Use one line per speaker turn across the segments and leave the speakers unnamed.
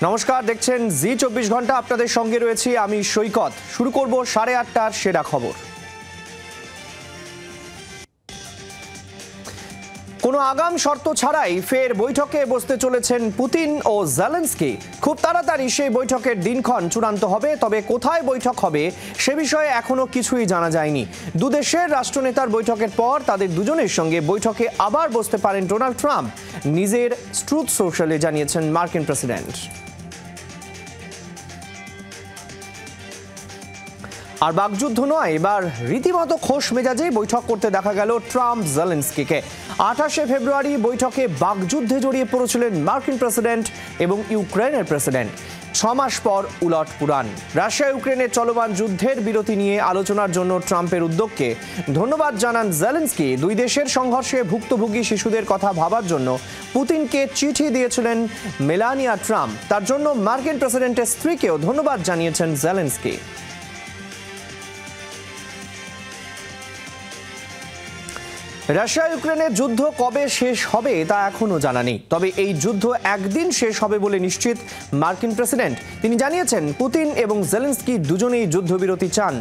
নমস্কার, দেখছেন জি 24 ঘন্টা। আপনাদের সঙ্গে রয়েছি আমি সৈকত। শুরু করব 8:30টার সেরা খবর। কোনো আগাম শর্ত ছাড়াই ফের বৈঠকে বসতে চলেছেন পুতিন ও জেলেনস্কি। খুব তাড়াতাড়ি সেই বৈঠকের দিনক্ষণ চূড়ান্ত হবে, তবে কোথায় বৈঠক হবে সে বিষয়ে এখনো কিছুই জানা যায়নি। দুদেশের রাষ্ট্রনেতার বৈঠকের পর তাদের দুজনের সঙ্গে বৈঠকে আবার বসতে পারেন ডোনাল্ড ট্রাম্প, নিজের ট্রুথ সোশ্যালে জানিয়েছেন মার্কিন প্রেসিডেন্ট। আর বাকযুদ্ধ নয়, এবার রীতিমতো খোশ মেজাজে বৈঠক করতে দেখা গেল ট্রাম্প জেলেনস্কিকে। 28শে ফেব্রুয়ারি বৈঠকে বাকযুদ্ধে জড়িয়ে পড়েছিলেন মার্কিন প্রেসিডেন্ট এবং ইউক্রেনের প্রেসিডেন্ট। 6 মাস পর উলট পুরাণ। রাশিয়া ইউক্রেনের চলমান যুদ্ধের বিরতি নিয়ে আলোচনার জন্য ট্রাম্পের উদ্যোগকে ধন্যবাদ জানান জেলেনস্কি। দুই দেশের সংঘর্ষে ভুক্তভোগী শিশুদের কথা ভাবার জন্য পুতিনকে চিঠি দিয়েছিলেন মেলানিয়া ট্রাম্প। তার জন্য মার্কিন প্রেসিডেন্টের স্ত্রীকেও ধন্যবাদ জানিয়েছেন জেলেনস্কি। রাশিয়া ইউক্রেনের যুদ্ধ কবে শেষ হবে তা এখনো জানা নেই, তবে এই যুদ্ধ একদিন শেষ হবে বলে নিশ্চিত মার্কিন প্রেসিডেন্ট। তিনি জানিয়েছেন পুতিন এবং জেলেনস্কি দুজনেই যুদ্ধবিরতি চান।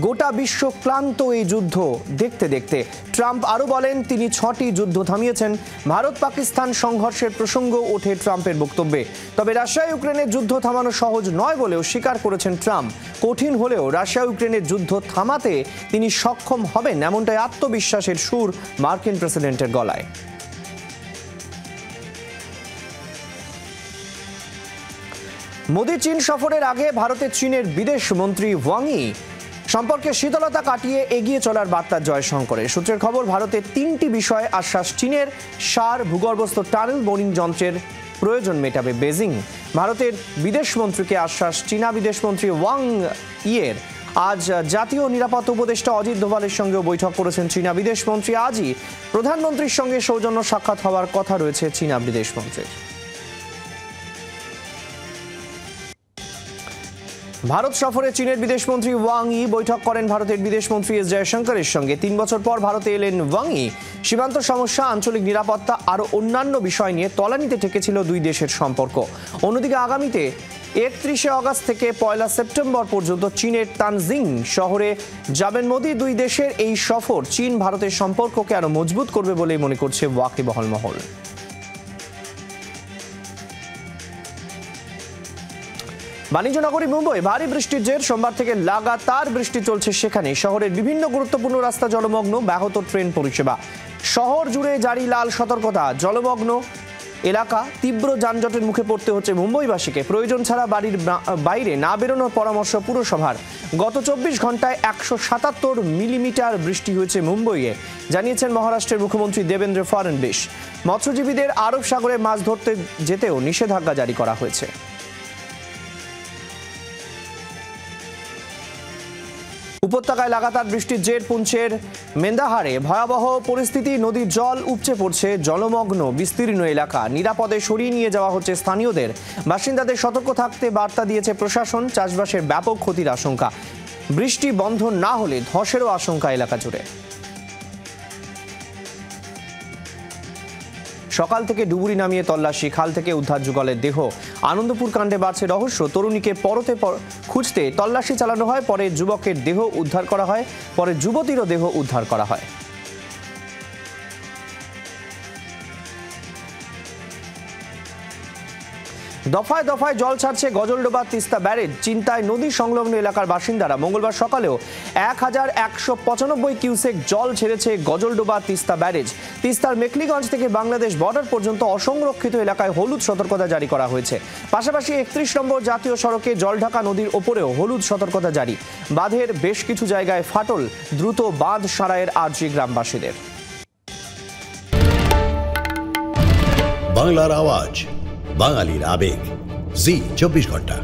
গোটা বিশ্ব ক্লান্ত এই যুদ্ধ দেখতে দেখতে। ট্রাম্প আরও বলেন তিনি 6টি যুদ্ধ থামিয়েছেন। ভারত পাকিস্তান সংঘর্ষের প্রসঙ্গ ওঠে ট্রাম্পের বক্তব্যে। তবে রাশিয়া ইউক্রেনের যুদ্ধ থামানো সহজ নয় বলেও স্বীকার করেছেন ট্রাম্প। কঠিন হলেও রাশিয়া ইউক্রেনের যুদ্ধ থামাতে তিনি সক্ষম হবেন, এমনটাই আত্মবিশ্বাসের সুর মার্কিন প্রেসিডেন্টের গলায়। মোদি চীন সফরের আগে ভারতের চীনের বিদেশ মন্ত্রী ওয়াং ই সম্পর্কে শীতলতা কাটিয়ে এগিয়ে চলার বার্তা জয়শঙ্করের। সূত্রের খবর, ভারতের 3টি বিষয়ে আশ্বাস চীনের। সার, ভূগর্ভস্থ টানেল বোরিং যন্ত্রের প্রয়োজন মেটাবে বেজিং। ভারতের বিদেশ মন্ত্রীকে আশ্বাস চীনা বিদেশমন্ত্রী ওয়াং ইয়ের। আজ জাতীয় নিরাপত্তা উপদেষ্টা অজিত দোভালের সঙ্গেও বৈঠক করেছেন চীনা বিদেশমন্ত্রী। আজই প্রধানমন্ত্রীর সঙ্গে সৌজন্য সাক্ষাৎ হওয়ার কথা রয়েছে চীনা বিদেশমন্ত্রীর। ভারত সফরে চীনের বিদেশমন্ত্রী ওয়াং ই বৈঠক করেন ভারতের বিদেশমন্ত্রী এস জয়শঙ্করের সঙ্গে। 3 বছর পর ভারতে এলেন ওয়াং ই। সীমান্ত সমস্যা, আঞ্চলিক নিরাপত্তা আরও অন্যান্য বিষয় নিয়ে তলানিতে ঠেকেছিল দুই দেশের সম্পর্ক। অন্যদিকে আগামীতে 31শে আগস্ট থেকে 1 সেপ্টেম্বর পর্যন্ত চীনের তানজিং শহরে যাবেন মোদি। দুই দেশের এই সফর চীন ভারতের সম্পর্ককে আরও মজবুত করবে বলেই মনে করছে ওয়াকিবহাল মহল। বাণিজ্য নগরী মুম্বই ভারী বৃষ্টির জের। সোমবার থেকে লাগাতার বৃষ্টি চলছে সেখানে। শহরের বিভিন্ন গুরুত্বপূর্ণ রাস্তা জলমগ্ন, ব্যাহত ট্রেন পরিষেবা। শহর জুড়ে জারি লাল সতর্কতা। জলমগ্ন এলাকা, তীব্র যানজটের মুখে পড়তে হচ্ছে মুম্বইবাসীকে। প্রয়োজন ছাড়া বাড়ির বাইরে না বেরোনোর পরামর্শ পুরসভার। গত 24 ঘন্টায় 177 মিলিমিটার বৃষ্টি হয়েছে মুম্বইয়ে, জানিয়েছেন মহারাষ্ট্রের মুখ্যমন্ত্রী দেবেন্দ্র ফডনবিস। মৎস্যজীবীদের আরব সাগরে মাছ ধরতে যেতেও নিষেধাজ্ঞা জারি করা হয়েছে। উপত্যকায় লাগাতার বৃষ্টির জের। পুঞ্চের মেন্দাহারে ভয়াবহ পরিস্থিতি। নদীর জল উপচে পড়ছে জলমগ্ন বিস্তীর্ণ এলাকা। নিরাপদে সরিয়ে নিয়ে যাওয়া হচ্ছে স্থানীয়দের। বাসিন্দাদের সতর্ক থাকতে বার্তা দিয়েছে প্রশাসন। চাষবাসের ব্যাপক ক্ষতির আশঙ্কা। বৃষ্টি বন্ধ না হলে ধসেরও আশঙ্কা এলাকা জুড়ে। সকাল থেকে ডুবুরি নামিয়ে তল্লাশি। খাল থেকে উদ্ধার যুগলের দেহ। আনন্দপুর কাণ্ডে বাড়ছে রহস্য। তরুণীকে পরতে খুঁজতে তল্লাশি চালানো হয়, পরে যুবকের দেহ উদ্ধার করা হয়, পরে যুবতীরও দেহ উদ্ধার করা হয়। দফায় দফায় জল ছাড়ছে গজলডোবা তিস্তা ব্যারেজ। চিন্তায় নদী সংলগ্ন এলাকার বাসিন্দারা। মঙ্গলবার সকালেও 1195 কিউসেক জল ছেড়েছে গজলডোবা তিস্তা ব্যারেজ। তিস্তার মেখলিগঞ্জ থেকে বাংলাদেশ বর্ডার পর্যন্ত অসংরক্ষিত এলাকায় হলুদ সতর্কতা জারি করা হয়েছে। পাশাপাশি 31 নম্বর জাতীয় সড়কে জলঢাকা নদীর ওপরেও হলুদ সতর্কতা জারি। বাঁধের বেশ কিছু জায়গায় ফাটল। দ্রুত বাঁধ সারাইয়ের আর্জি গ্রামবাসীদের।
বাংলার আওয়াজ, বাঙালির আবেগ, জি 24 ঘন্টা।